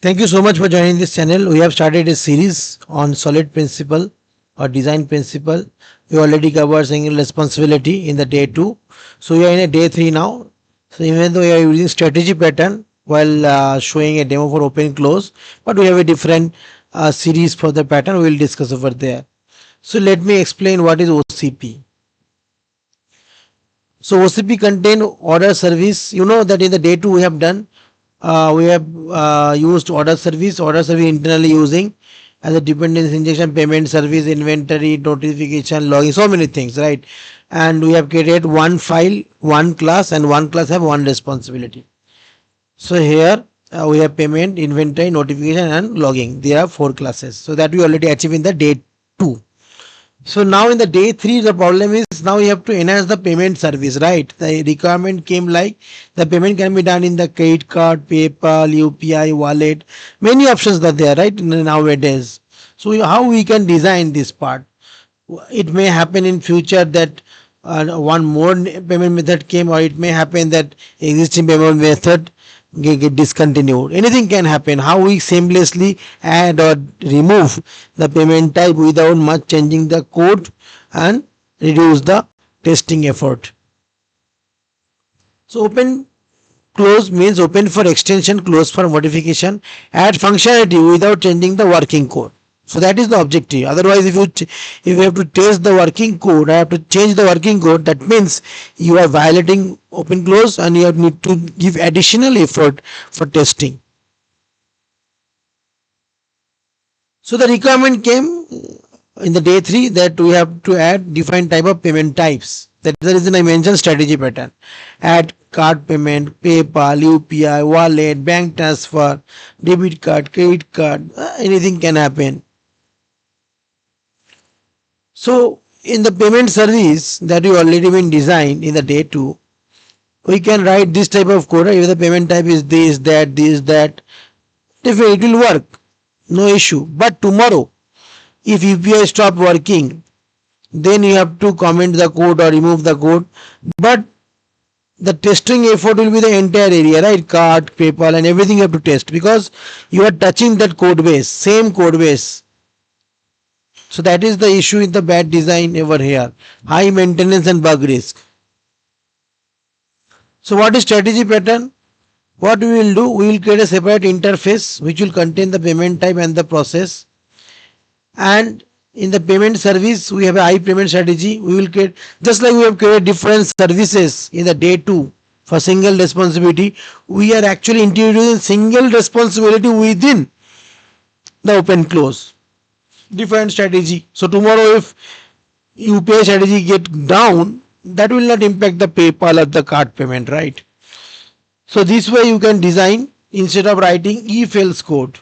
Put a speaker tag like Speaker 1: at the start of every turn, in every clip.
Speaker 1: Thank you so much for joining this channel. We have started a series on solid principle or design principle. We already covered single responsibility in the day 2. So we are in a day 3 now. So even though we are using strategy pattern while showing a demo for open close, but we have a different series for the pattern we will discuss over there. So let me explain what is OCP. So OCP contain order service. You know that in the day 2 we have done we have used order service internally using as a dependency injection, payment service, inventory, notification, logging, so many things, right? And we have created one file, one class, and one class have one responsibility. So here we have payment, inventory, notification, and logging. There are 4 classes. So that we already achieved in the day 2. So now in the day 3 the problem is now you have to enhance the payment service, right? The requirement came like the payment can be done in the credit card, PayPal, UPI, wallet, many options are there, right, nowadays. So how we can design this part? It may happen in future that one more payment method came, or it may happen that existing payment method get discontinued. Anything can happen. How we seamlessly add or remove the payment type without much changing the code and reduce the testing effort. So open close means open for extension, close for modification, add functionality without changing the working code. So that is the objective. Otherwise, if you have to test the working code, I have to change the working code. That means you are violating open close, and you need to give additional effort for testing. So the requirement came in the day 3 that we have to add different type of payment types. That is the reason I mentioned strategy pattern. Add card payment, PayPal, UPI, wallet, bank transfer, debit card, credit card, anything can happen. So in the payment service that we already been designed in the day 2, we can write this type of code. If the payment type is this, that, definitely it will work, no issue. But tomorrow, if UPI stop working, then you have to comment the code or remove the code. But the testing effort will be the entire area, right? Card, PayPal, and everything you have to test because you are touching that code base, same code base. So that is the issue in the bad design over here. High maintenance and bug risk. So what is strategy pattern? What we will do, we will create a separate interface which will contain the payment type and the process. And in the payment service, we have a high payment strategy. We will create, just like we have created different services in the day 2 for single responsibility, we are actually introducing single responsibility within the open close. Different strategy. So tomorrow if UPI strategy get down, that will not impact the PayPal or the card payment, right? So this way you can design instead of writing if-else code.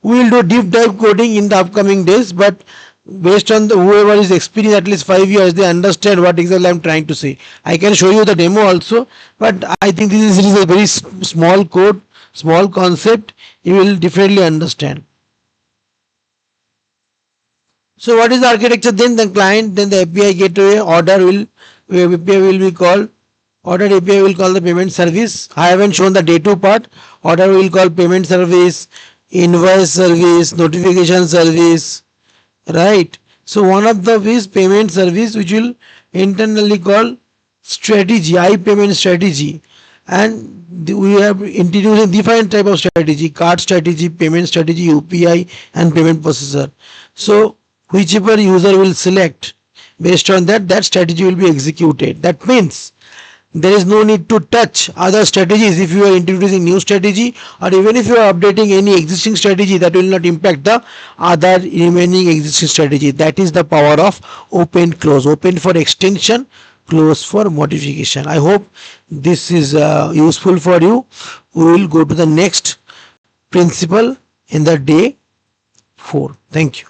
Speaker 1: We will do deep dive coding in the upcoming days, but based on whoever is experienced at least 5 years, they understand what exactly I am trying to say. I can show you the demo also, but I think this is a very small code, small concept. You will definitely understand. So what is the architecture? Then the client, then the API gateway, API will be called, order API will call the payment service. I haven't shown the day 2 part. Order will call payment service, invoice service, notification service, right? So one of the is payment service which will internally call strategy, payment strategy. And we have introduced different type of strategy, card strategy, payment strategy, UPI, and payment processor. So whichever user will select, based on that strategy will be executed. That means there is no need to touch other strategies if you are introducing new strategy, or even if you are updating any existing strategy, that will not impact the other remaining existing strategy. That is the power of open close. Open for extension, close for modification. I hope this is useful for you. We will go to the next principle in the day 4. Thank you.